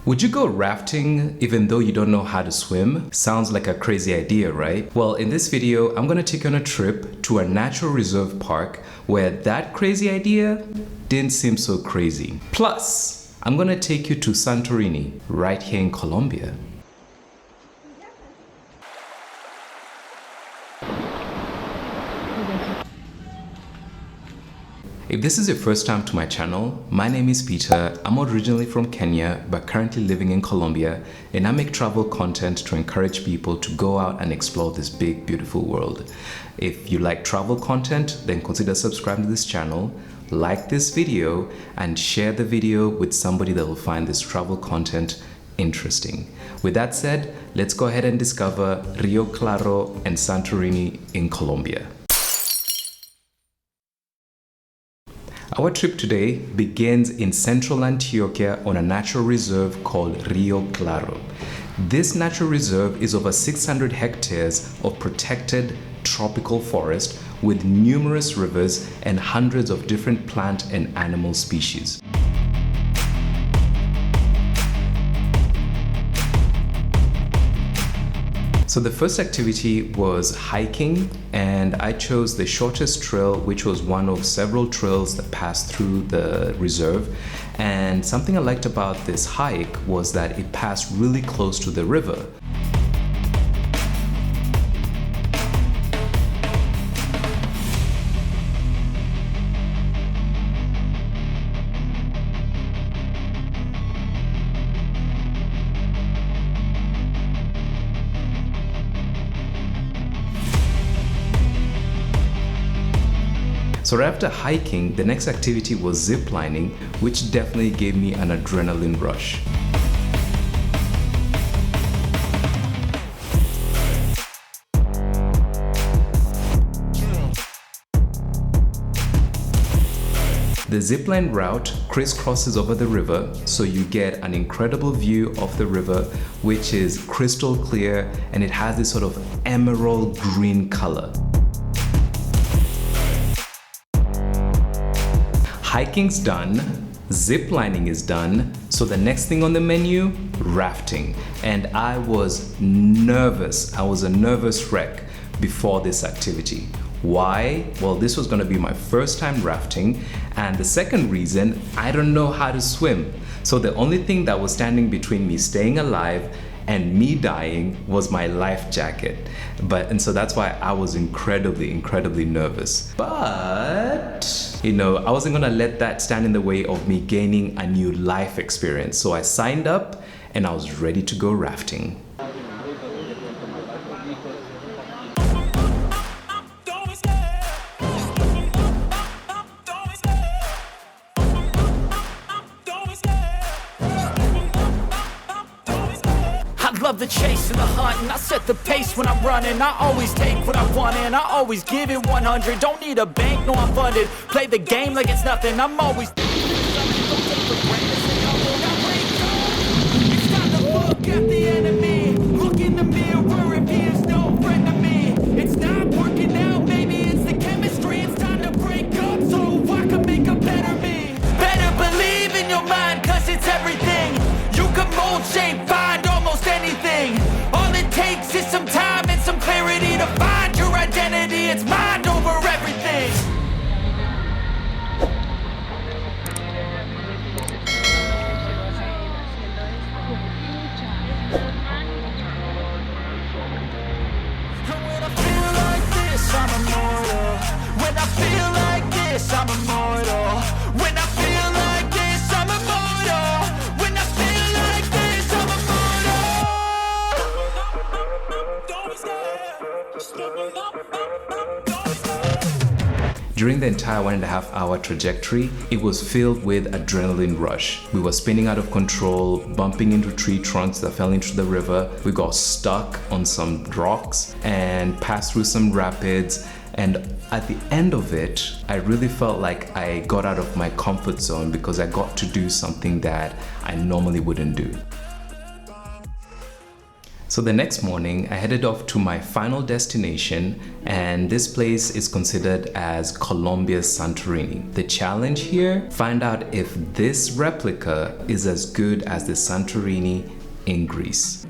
Would you go rafting even though you don't know how to swim? Sounds like a crazy idea, right? Well, in this video, I'm gonna take you on a trip to a natural reserve park where that crazy idea didn't seem so crazy. Plus, I'm gonna take you to Santorini, right here in Colombia. If this is your first time to my channel, my name is Peter. I'm originally from Kenya, but currently living in Colombia, and I make travel content to encourage people to go out and explore this big, beautiful world. If you like travel content, then consider subscribing to this channel, like this video, and share the video with somebody that will find this travel content interesting. With that said, let's go ahead and discover Rio Claro and Santorini in Colombia. Our trip today begins in central Antioquia on a natural reserve called Rio Claro. This natural reserve is over 600 hectares of protected tropical forest with numerous rivers and hundreds of different plant and animal species. So the first activity was hiking, and I chose the shortest trail, which was one of several trails that passed through the reserve. And something I liked about this hike was that it passed really close to the river. So right after hiking, the next activity was ziplining, which definitely gave me an adrenaline rush. The zipline route crisscrosses over the river, so you get an incredible view of the river, which is crystal clear, and it has this sort of emerald green color. Hiking's done, ziplining is done, so the next thing on the menu, rafting. And I was nervous. I was a nervous wreck before this activity. Why? Well, this was gonna be my first time rafting, and the second reason, I don't know how to swim. So the only thing that was standing between me staying alive and me dying was my life jacket. And so that's why I was incredibly nervous. But, you know, I wasn't gonna let that stand in the way of me gaining a new life experience. So I signed up and I was ready to go rafting. Love the chase and the hunt, and I set the pace when I'm running. I always take what I want and I always give it 100. Don't need a bank, no I'm funded. Play the game like it's nothing. I'm always It's time to look at the enemy. Look in the mirror if he is no friend to me. It's not working out, maybe it's the chemistry. It's time to break up so I can make a better me. Better believe in your mind, cause it's everything. You can mold, shape, find almost anything. All it takes is some time and some clarity to find your identity. It's mind over everything. And when I feel like this, I'm immortal. When I feel like this, I'm immortal. When I feel like this, I'm immortal. When I feel like this, I'm immortal. During the entire 1.5 hour trajectory, it was filled with adrenaline rush. We were spinning out of control, bumping into tree trunks that fell into the river. We got stuck on some rocks and passed through some rapids. And at the end of it, I really felt like I got out of my comfort zone because I got to do something that I normally wouldn't do. So the next morning, I headed off to my final destination, and this place is considered as Colombia's Santorini. The challenge here, find out if this replica is as good as the Santorini in Greece.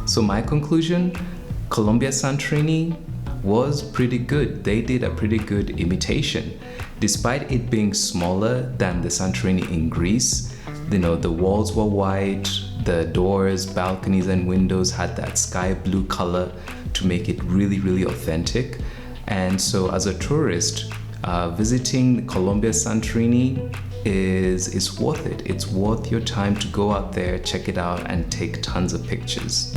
So my conclusion, Colombia Santorini was pretty good. They did a pretty good imitation. Despite it being smaller than the Santorini in Greece, you know, the walls were white, the doors, balconies and windows had that sky blue color to make it really, really authentic. And so as a tourist, visiting Colombia Santorini is worth it. It's worth your time to go out there, check it out, and take tons of pictures.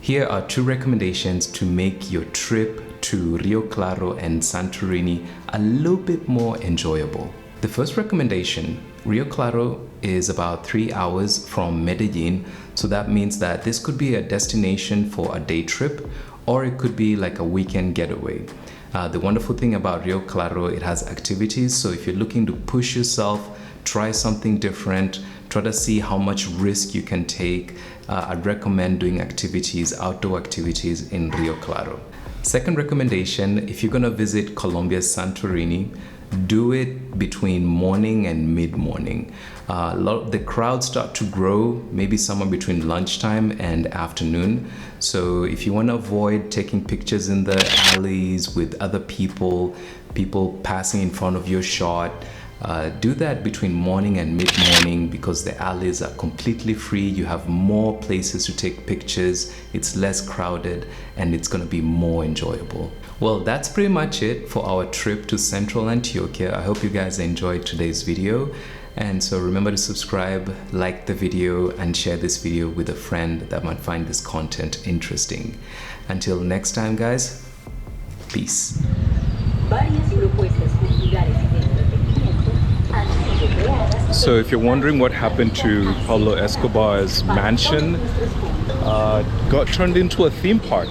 Here are 2 recommendations to make your trip to Rio Claro and Santorini a little bit more enjoyable. The first recommendation, Rio Claro is about 3 hours from Medellin, so that means that this could be a destination for a day trip, or it could be like a weekend getaway. The wonderful thing about Rio Claro, it has activities, so if you're looking to push yourself, try something different, try to see how much risk you can take, I'd recommend doing activities, outdoor activities in Rio Claro. Second recommendation, if you're gonna visit Colombia's Santorini, do it between morning and mid-morning. The crowds start to grow maybe somewhere between lunchtime and afternoon. So if you want to avoid taking pictures in the alleys with other people passing in front of your shot, do that between morning and mid-morning because the alleys are completely free. You have more places to take pictures, it's less crowded, and it's going to be more enjoyable. Well, that's pretty much it for our trip to Central Antioquia. I hope you guys enjoyed today's video. And so remember to subscribe, like the video, and share this video with a friend that might find this content interesting. Until next time, guys, peace. So if you're wondering what happened to Pablo Escobar's mansion, got turned into a theme park.